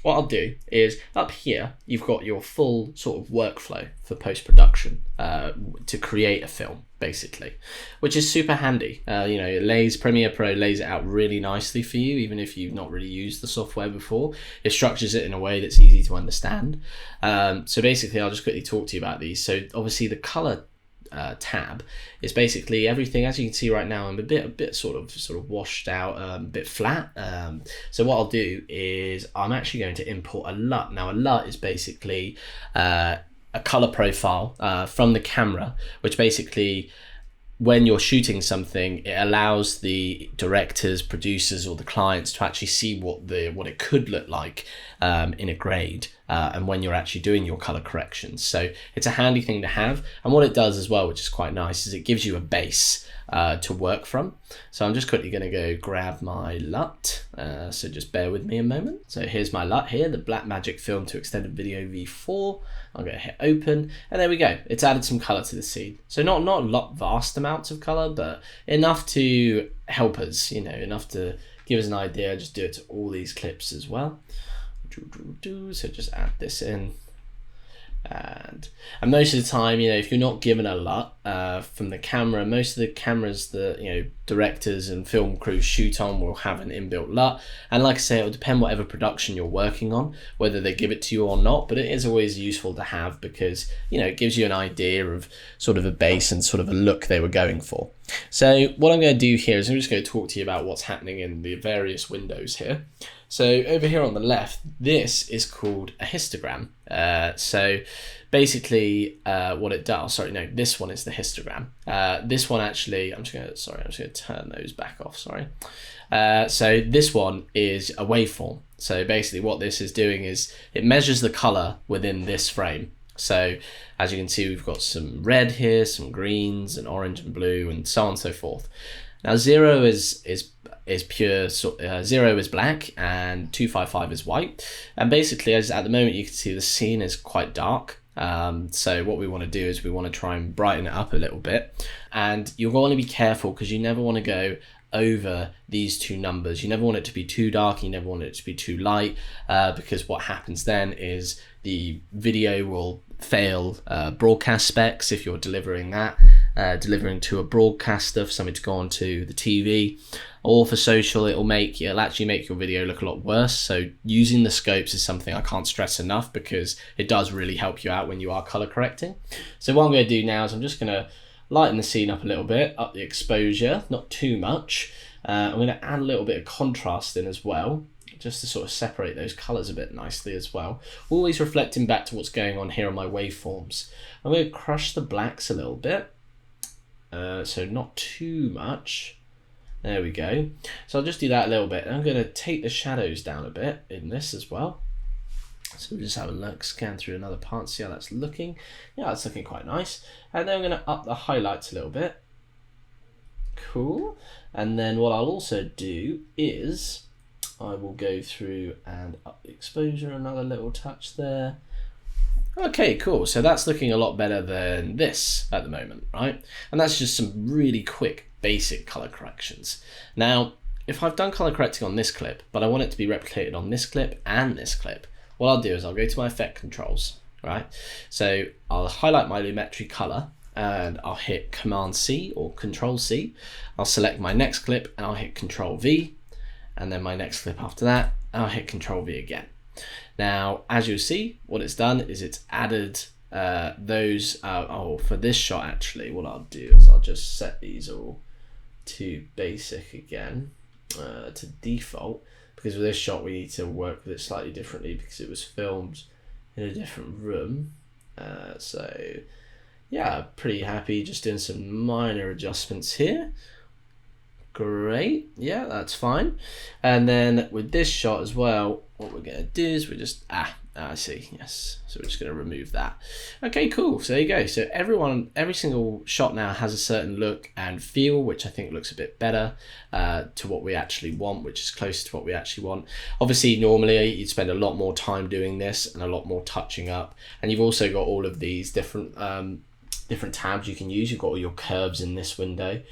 what I'll do is up here, you've got your full sort of workflow for post-production to create a film, basically, which is super handy. Premiere Pro lays it out really nicely for you, even if you've not really used the software before. It structures it in a way that's easy to understand. So basically, I'll just quickly talk to you about these. So obviously the color tab is basically everything. As you can see right now, I'm a bit sort of washed out, a bit flat. So what I'll do is I'm actually going to import a LUT. Now a LUT is basically a color profile from the camera, which basically, when you're shooting something, it allows the directors, producers, or the clients to actually see what it could look like in a grade, and when you're actually doing your color corrections. So it's a handy thing to have. And what it does as well, which is quite nice, is it gives you a base to work from. So I'm just quickly going to go grab my LUT. So just bear with me a moment. So here's my LUT here, the Blackmagic Film to Extended Video V4. I'm going to hit open, and there we go. It's added some color to the scene. So not a lot, vast amounts of color, but enough to help us, enough to give us an idea. Just do it to all these clips as well. So just add this in. And most of the time, if you're not given a LUT from the camera, most of the cameras that directors and film crews shoot on will have an inbuilt LUT. And like I say, it will depend whatever production you're working on, whether they give it to you or not. But it is always useful to have because it gives you an idea of sort of a base and sort of a look they were going for. So what I'm going to do here is I'm just going to talk to you about what's happening in the various windows here. So over here on the left, this is called a histogram. So basically what it does, this one is the histogram. This one actually, I'm just going to turn those back off, so this one is a waveform. So basically what this is doing is it measures the color within this frame. So as you can see, we've got some red here, some greens and orange and blue and so on and so forth. Now 0 is pure, 0 is black and 255 is white. And basically, as at the moment, you can see the scene is quite dark. So what we want to do is we want to try and brighten it up a little bit. And you're going to be careful because you never want to go over these two numbers. You never want it to be too dark, you never want it to be too light, because what happens then is the video will fail broadcast specs if you're delivering that, delivering to a broadcaster for something to go onto the TV, or for social, it'll actually make your video look a lot worse. So using the scopes is something I can't stress enough because it does really help you out when you are color correcting. So what I'm going to do now is I'm just going to lighten the scene up a little bit, up the exposure, not too much. I'm going to add a little bit of contrast in as well, just to sort of separate those colors a bit nicely as well. Always reflecting back to what's going on here on my waveforms. I'm going to crush the blacks a little bit, so not too much. There we go. So I'll just do that a little bit. And I'm going to take the shadows down a bit in this as well. So we'll just have a look, scan through another part, see how that's looking. Yeah, that's looking quite nice. And then I'm going to up the highlights a little bit. Cool. And then what I'll also do is I will go through and up the exposure another little touch there. Okay, cool. So that's looking a lot better than this at the moment, right? And that's just some really quick basic color corrections. Now, if I've done color correcting on this clip, but I want it to be replicated on this clip and this clip, what I'll do is I'll go to my effect controls, right? So I'll highlight my lumetri color and I'll hit Command C or Control C. I'll select my next clip and I'll hit Control V. And then my next clip after that, I'll hit Control V again. Now, as you'll see, what it's done is it's added those, for this shot actually, what I'll do is I'll just set these all to basic again, to default, because with this shot we need to work with it slightly differently because it was filmed in a different room. So yeah, pretty happy, just doing some minor adjustments here. Great, yeah, that's fine. And then with this shot as well, what we're gonna do is we're just, I see, yes. So we're just gonna remove that. Okay, cool, so there you go. So every single shot now has a certain look and feel, which I think looks a bit better to what we actually want, which is closer to what we actually want. Obviously, normally you'd spend a lot more time doing this and a lot more touching up. And you've also got all of these different tabs you can use. You've got all your curves in this window.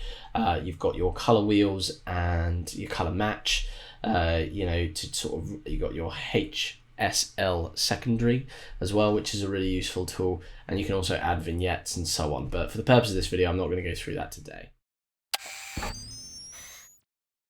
You've got your color wheels and your color match. To sort of, you've got your HFC SL Secondary as well, which is a really useful tool, and you can also add vignettes and so on. But for the purpose of this video, I'm not going to go through that today.